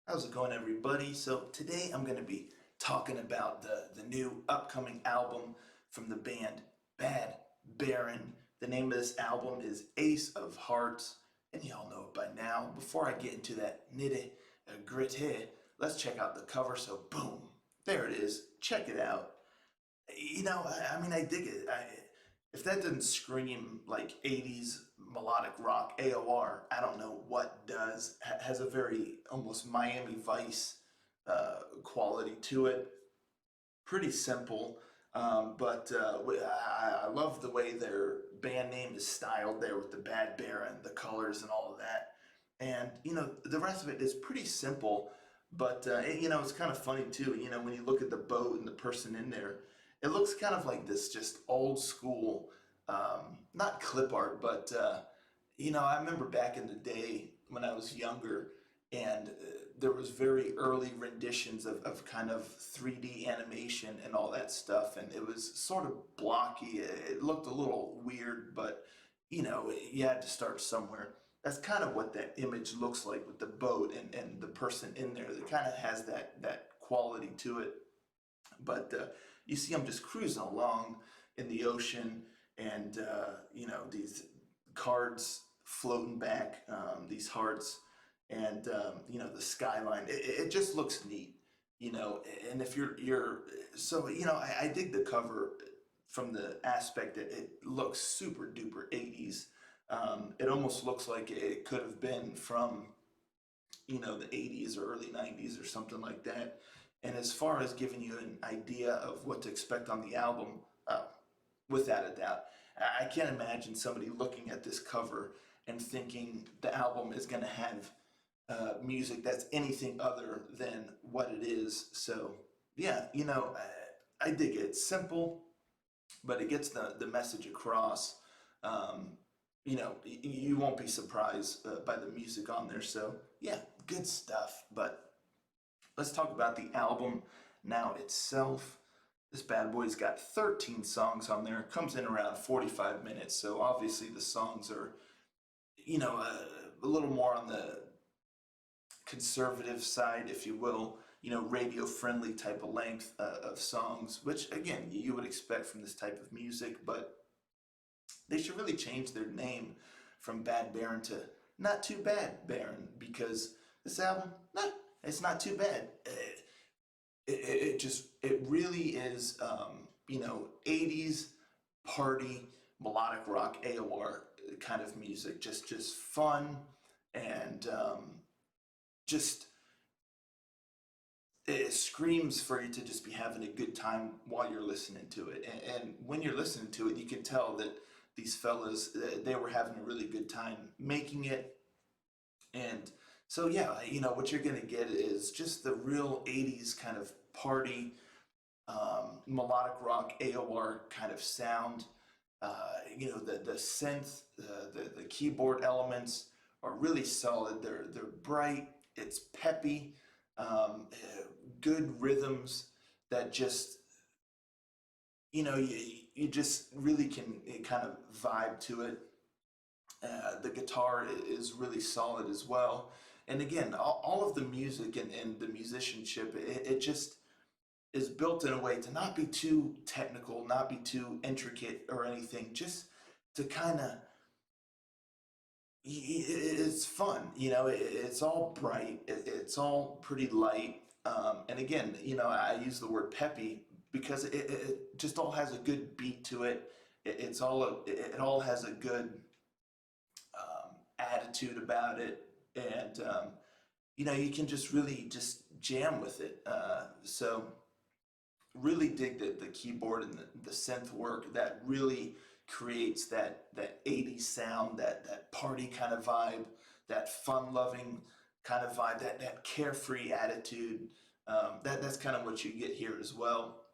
How's it going, everybody? So today I'm going to be talking about the new upcoming album from the band Bad Baron. The name of this album is Ace of Hearts, and y'all know it by now. Before I get into that nitty gritty, let's check out the cover. So boom, there it is. Check it out. I dig it. If that doesn't scream like 80s melodic rock AOR, I don't know what does. Has a very almost Miami Vice quality to it. Pretty simple, but I love the way their band name is styled there with the Bad Baron, the colors, and all of that. And the rest of it is pretty simple, but it's kind of funny too. When you look at the boat and the person in there, it looks kind of like this just old school, not clip art, but I remember back in the day when I was younger, and there was very early renditions of kind of 3D animation and all that stuff, and it was sort of blocky. It looked a little weird, but you had to start somewhere. That's kind of what that image looks like with the boat and the person in there. That kind of has that quality to it. But you see, I'm just cruising along in the ocean, and these cards floating back, these hearts, and the skyline. It just looks neat, And if you're so I dig the cover from the aspect that it looks super duper 80s. It almost looks like it could have been from the 80s or early 90s or something like that. And as far as giving you an idea of what to expect on the album, without a doubt, I can't imagine somebody looking at this cover and thinking the album is going to have music that's anything other than what it is. So, yeah, I dig it. It's simple, but it gets the message across. You won't be surprised by the music on there. So, yeah, good stuff. But let's talk about the album now itself. This bad boy's got 13 songs on there. Comes in around 45 minutes. So, obviously, the songs are, a little more on the conservative side, if you will, radio friendly type of length of songs, which again, you would expect from this type of music, but they should really change their name from Bad Baron to Not Too Bad Baron, because this album, nah, it's not too bad. It really is, 80s party melodic rock AOR kind of music, just fun and just it screams for you to just be having a good time while you're listening to it. And when you're listening to it, you can tell that these fellas, they were having a really good time making it. And so, yeah, what you're going to get is just the real 80s kind of party, melodic rock, AOR kind of sound. The synth, the keyboard elements are really solid. They're bright. It's peppy. Good rhythms that just you just really can kind of vibe to it. The guitar is really solid as well. And again, all of the music and the musicianship, it just is built in a way to not be too technical, not be too intricate or anything, just to kind of, it's fun, it's all bright, it's all pretty light. And again, I use the word peppy because it just all has a good beat to it. It all has a good attitude about it, and you can just really just jam with it. So really dig the keyboard and the synth work that really creates that 80s sound, that party kind of vibe, that fun loving kind of vibe, that carefree attitude. That's kind of what you get here as well.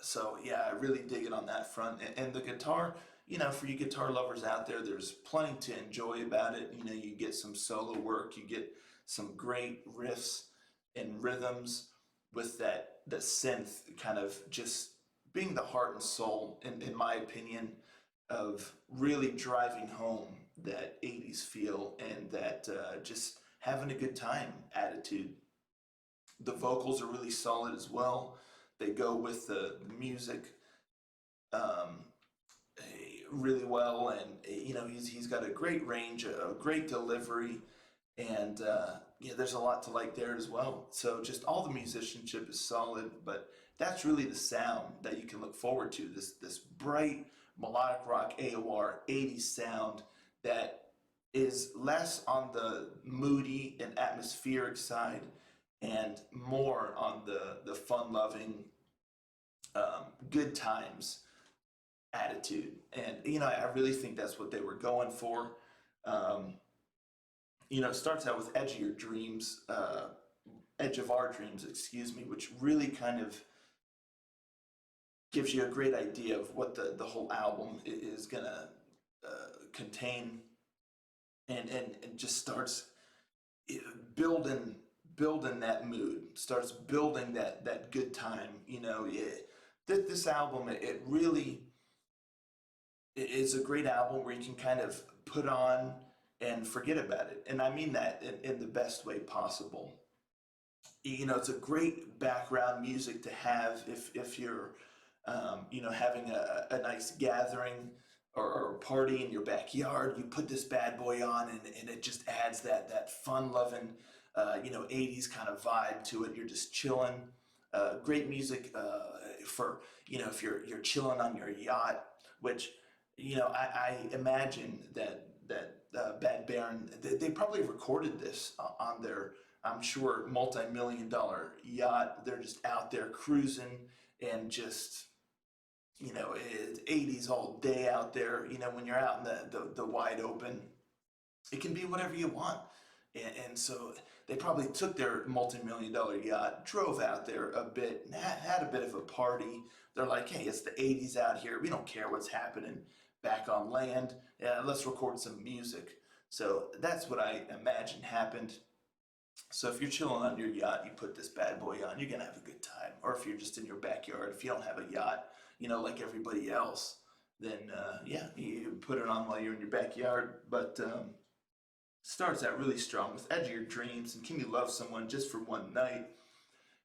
So yeah, I really dig it on that front. And the guitar, for you guitar lovers out there, there's plenty to enjoy about it. You get some solo work, you get some great riffs and rhythms with the synth kind of just being the heart and soul, in my opinion, of really driving home that 80s feel and that just having a good time attitude. The vocals are really solid as well. They go with the music um, really well, and he's got a great range, a great delivery, and yeah, there's a lot to like there as well. So just all the musicianship is solid, but that's really the sound that you can look forward to. This bright melodic rock AOR 80s sound that is less on the moody and atmospheric side and more on the fun loving good times attitude. And I really think that's what they were going for. Um, it starts out with Edge of Our Dreams, excuse me, which really kind of gives you a great idea of what the whole album is gonna contain, and just starts building building that mood, starts building that good time. This album, it really is a great album where you can kind of put on and forget about it, and I mean that in the best way possible. It's a great background music to have if you're having a nice gathering or a party in your backyard. You put this bad boy on, and it just adds that fun loving 80s kind of vibe to it. You're just chilling. Great music for if you're chilling on your yacht, which I imagine that Bad Baron, they probably recorded this on their, I'm sure, multi-million-dollar yacht. They're just out there cruising and just, it's 80s all day out there. When you're out in the wide open, it can be whatever you want. And so they probably took their multi-million-dollar yacht, drove out there a bit, and had a bit of a party. They're like, hey, it's the 80s out here. We don't care what's happening back on land. Yeah, let's record some music. So that's what I imagine happened. So if you're chilling on your yacht, you put this bad boy on, you're going to have a good time. Or if you're just in your backyard, if you don't have a yacht, like everybody else, then yeah, you put it on while you're in your backyard. But starts out really strong with Edge of Your Dreams and Can You Love Someone Just for One Night.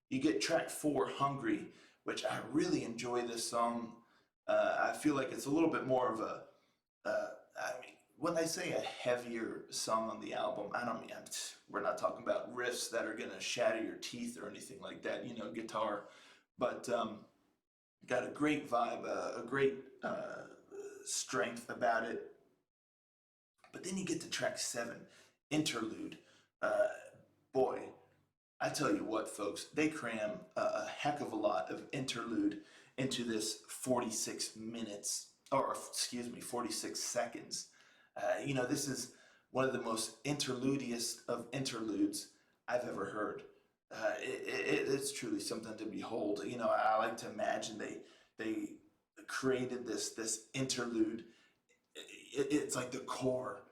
You get track 4, Hungry, which I really enjoy this song. I feel like it's a little bit more of when I say a heavier song on the album, I don't mean, we're not talking about riffs that are going to shatter your teeth or anything like that, guitar. But got a great vibe, a great strength about it. But then you get to track 7, Interlude. Boy, I tell you what, folks, they cram a heck of a lot of interlude into this 46 minutes, or excuse me, 46 seconds. This is one of the most interludiest of interludes I've ever heard. It's truly something to behold. I like to imagine they created this interlude. It's like the core,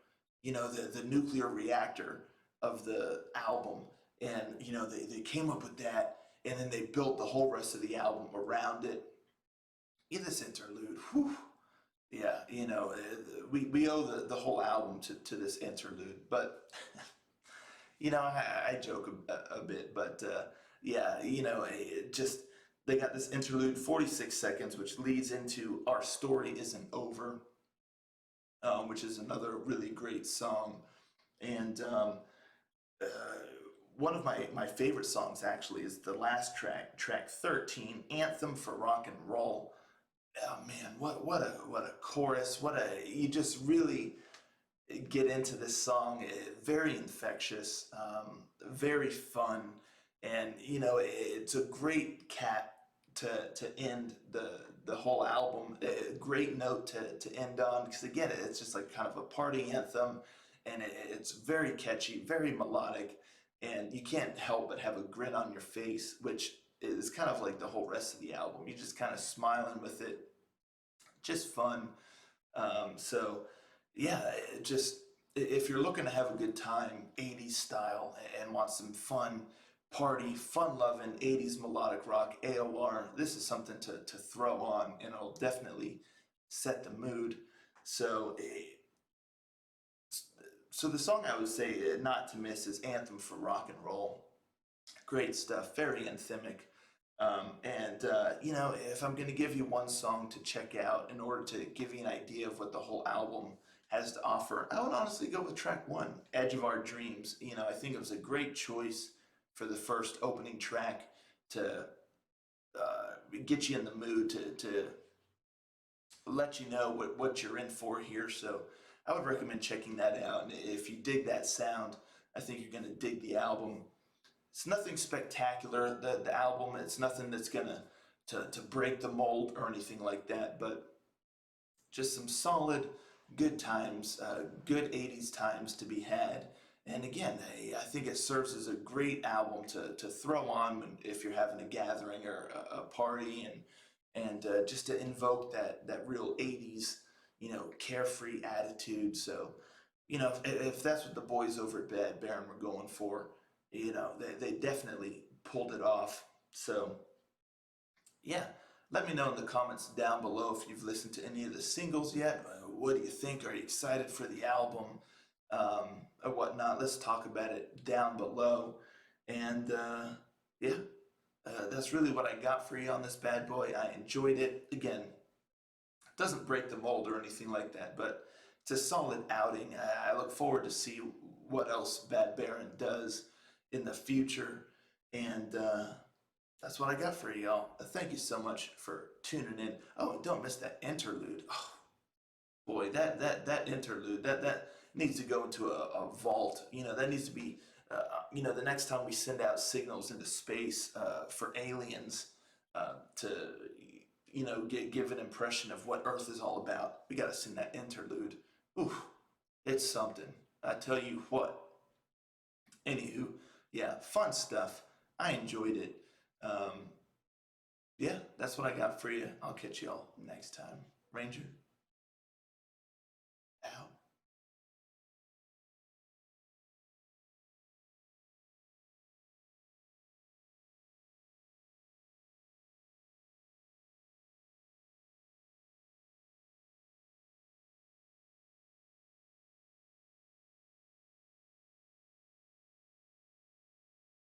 the nuclear reactor of the album, and they came up with that, and then they built the whole rest of the album around it. In this interlude, whew, yeah, we owe the whole album to this interlude. But I joke a bit, but yeah, it just, they got this interlude, 46 seconds, which leads into Our Story Isn't Over, which is another really great song. And one of my favorite songs actually is the last track 13, Anthem for Rock'n'Roll. Oh man, what a chorus! You just really get into this song. Very infectious, very fun, and it's a great cap to end the whole album. A great note to end on, because again, it's just like kind of a party anthem, and it's very catchy, very melodic, and you can't help but have a grin on your face, which is kind of like the whole rest of the album. You're just kind of smiling with it, just fun. So yeah, if you're looking to have a good time, 80s style, and want some fun party, fun-loving 80s melodic rock AOR, this is something to throw on, and it'll definitely set the mood. So So the song I would say not to miss is Anthem for Rock and Roll. Great stuff, very anthemic. If I'm going to give you one song to check out in order to give you an idea of what the whole album has to offer, I would honestly go with track one, Edge of Our Dreams. I think it was a great choice for the first opening track to get you in the mood to let you know what you're in for here. So I would recommend checking that out. And if you dig that sound, I think you're going to dig the album. It's nothing spectacular, the album. It's nothing that's gonna to break the mold or anything like that, but just some solid, good times, good 80s times to be had. And again, I think it serves as a great album to throw on if you're having a gathering or a party, and just to invoke that real 80s, carefree attitude. So, if that's what the boys over at Bad Baron were going for, they definitely pulled it off. So, yeah, let me know in the comments down below if you've listened to any of the singles yet. What do you think? Are you excited for the album or whatnot? Let's talk about it down below. And yeah, that's really what I got for you on this bad boy. I enjoyed it. Again, it doesn't break the mold or anything like that, but it's a solid outing. I look forward to see what else Bad Baron does in the future. And that's what I got for you, y'all. Thank you so much for tuning in. Oh, and don't miss that interlude. Oh, boy, that interlude, that needs to go into a vault. That needs to be, the next time we send out signals into space for aliens to, give an impression of what Earth is all about. We got to send that interlude. Ooh, it's something. I tell you what. Anywho, yeah, fun stuff. I enjoyed it. Yeah, that's what I got for you. I'll catch y'all next time. Ranger.